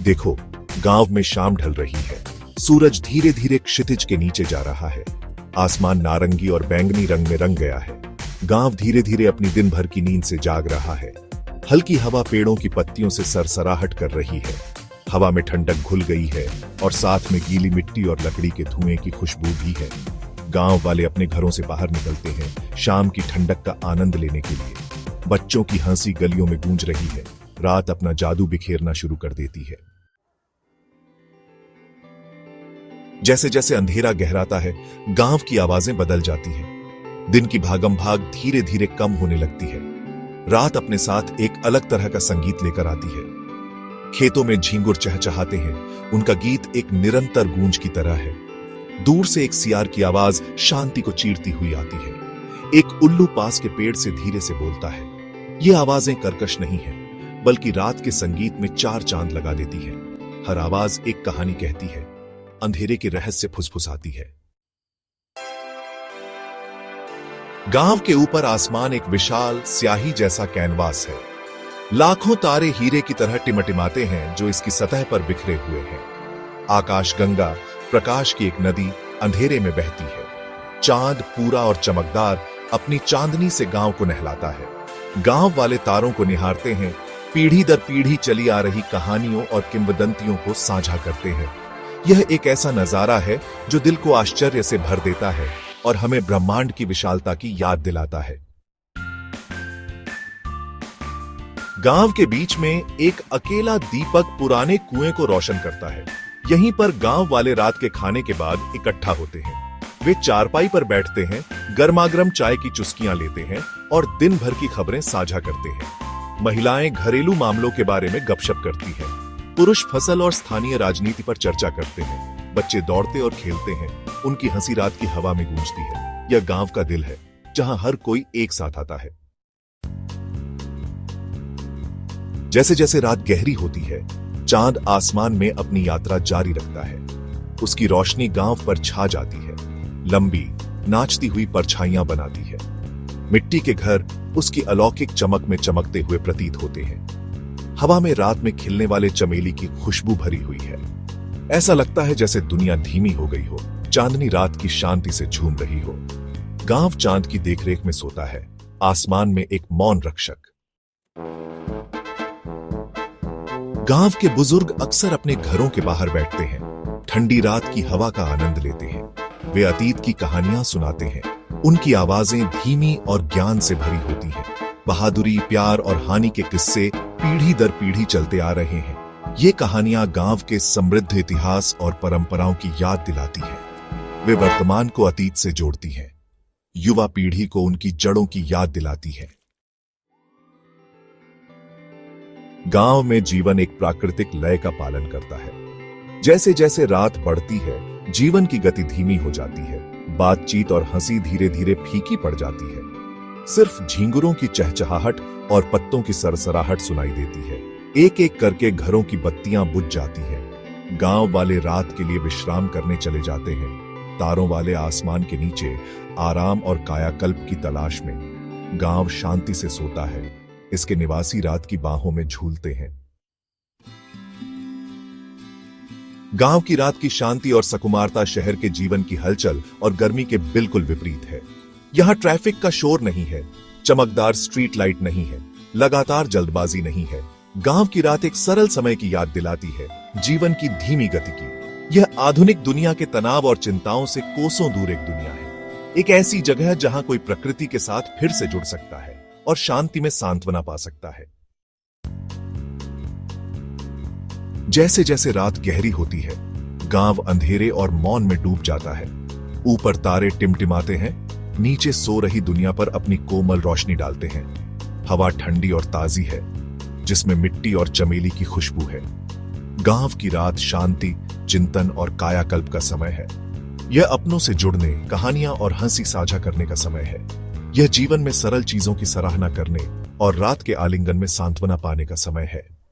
देखो, गांव में शाम ढल रही है। सूरज धीरे धीरे क्षितिज के नीचे जा रहा है। आसमान नारंगी और बैंगनी रंग में रंग गया है। गांव धीरे धीरे अपनी दिन भर की नींद से जाग रहा है। हल्की हवा पेड़ों की पत्तियों से सरसराहट कर रही है। हवा में ठंडक घुल गई है और साथ में गीली मिट्टी और लकड़ी के धुएं की खुशबू भी है। गांव वाले अपने घरों से बाहर निकलते हैं शाम की ठंडक का आनंद लेने के लिए। बच्चों की हंसी गलियों में गूंज रही है। रात अपना जादू बिखेरना शुरू कर देती है। जैसे जैसे अंधेरा गहराता है, गांव की आवाजें बदल जाती हैं। दिन की भागम भाग धीरे धीरे कम होने लगती है। रात अपने साथ एक अलग तरह का संगीत लेकर आती है। खेतों में झींगुर चहचहाते हैं। उनका गीत एक निरंतर गूंज की तरह है। दूर से एक सियार की आवाज शांति को चीरती हुई आती है। एक उल्लू पास के पेड़ से धीरे से बोलता है। ये आवाजें कर्कश नहीं है, बल्कि रात के संगीत में चार चांद लगा देती है। हर आवाज एक कहानी कहती है, अंधेरे के रहस्य फुसफुसाती है। गांव के ऊपर आसमान एक विशाल स्याही जैसा कैनवास है। लाखों तारे हीरे की तरह टिमटिमाते हैं जो इसकी सतह पर बिखरे हुए हैं। आकाश गंगा, प्रकाश की एक नदी, अंधेरे में बहती है। चांद पूरा और चमकदार अपनी चांदनी से गांव को नहलाता है। गांव वाले तारों को निहारते हैं, पीढ़ी दर पीढ़ी चली आ रही कहानियों और किंवदंतियों को साझा करते हैं। यह एक ऐसा नजारा है जो दिल को आश्चर्य से भर देता है और हमें ब्रह्मांड की विशालता की याद दिलाता है। गांव के बीच में एक अकेला दीपक पुराने कुएं को रोशन करता है। यहीं पर गांव वाले रात के खाने के बाद इकट्ठा होते हैं। वे चारपाई पर बैठते हैं, गर्मागर्म चाय की चुस्कियां लेते हैं और दिन भर की खबरें साझा करते हैं। महिलाएं घरेलू मामलों के बारे में गपशप करती हैं। पुरुष फसल और स्थानीय राजनीति पर चर्चा करते हैं। बच्चे दौड़ते और खेलते हैं। उनकी हंसी रात की हवा में गूंजती है। यह गांव का दिल है, जहां हर कोई एक साथ आता है। जैसे जैसे रात गहरी होती है, चांद आसमान में अपनी यात्रा जारी रखता है। उसकी रोशनी गांव पर छा जाती है, लंबी नाचती हुई परछाइयां बनाती है। मिट्टी के घर उसकी अलौकिक चमक में चमकते हुए प्रतीत होते हैं। हवा में रात में खिलने वाले चमेली की खुशबू भरी हुई है। ऐसा लगता है जैसे दुनिया धीमी हो गई हो, चांदनी रात की शांति से झूम रही हो। गांव चांद की देखरेख में सोता है, आसमान में एक मौन रक्षक। गांव के बुजुर्ग अक्सर अपने घरों के बाहर बैठते हैं, ठंडी रात की हवा का आनंद लेते हैं। वे अतीत की कहानियां सुनाते हैं। उनकी आवाजें धीमी और ज्ञान से भरी होती हैं। बहादुरी, प्यार और हानि के किस्से पीढ़ी दर पीढ़ी चलते आ रहे हैं। ये कहानियां गांव के समृद्ध इतिहास और परंपराओं की याद दिलाती हैं। वे वर्तमान को अतीत से जोड़ती हैं, युवा पीढ़ी को उनकी जड़ों की याद दिलाती है। गांव में जीवन एक प्राकृतिक लय का पालन करता है। जैसे जैसे रात बढ़ती है, जीवन की गति धीमी हो जाती है। बातचीत और हंसी धीरे धीरे फीकी पड़ जाती है। सिर्फ झींगुरों की चहचहाहट और पत्तों की सरसराहट सुनाई देती है। एक एक करके घरों की बत्तियां बुझ जाती हैं। गांव वाले रात के लिए विश्राम करने चले जाते हैं। तारों वाले आसमान के नीचे आराम और कायाकल्प की तलाश में। गांव शांति से सोता है। इसके निवासी रात की बाहों में झूलते हैं। गांव की रात की शांति और सुकुमारता शहर के जीवन की हलचल और गर्मी के बिल्कुल विपरीत है। यहां ट्रैफिक का शोर नहीं है, चमकदार स्ट्रीट लाइट नहीं है, लगातार जल्दबाजी नहीं है। गांव की रात एक सरल समय की याद दिलाती है, जीवन की धीमी गति की। यह आधुनिक दुनिया के तनाव और चिंताओं से कोसों दूर एक दुनिया है। एक ऐसी जगह जहां कोई प्रकृति के साथ फिर से जुड़ सकता है और शांति में सांत्वना पा सकता है। जैसे जैसे रात गहरी होती है, गांव अंधेरे और मौन में डूब जाता है। ऊपर तारे टिमटिमाते हैं, नीचे सो रही दुनिया पर अपनी कोमल रोशनी डालते हैं। हवा ठंडी और ताजी है, जिसमें मिट्टी और चमेली की खुशबू है। गांव की रात शांति, चिंतन और कायाकल्प का समय है। यह अपनों से जुड़ने, कहानियां और हंसी साझा करने का समय है। यह जीवन में सरल चीजों की सराहना करने और रात के आलिंगन में सांत्वना पाने का समय है।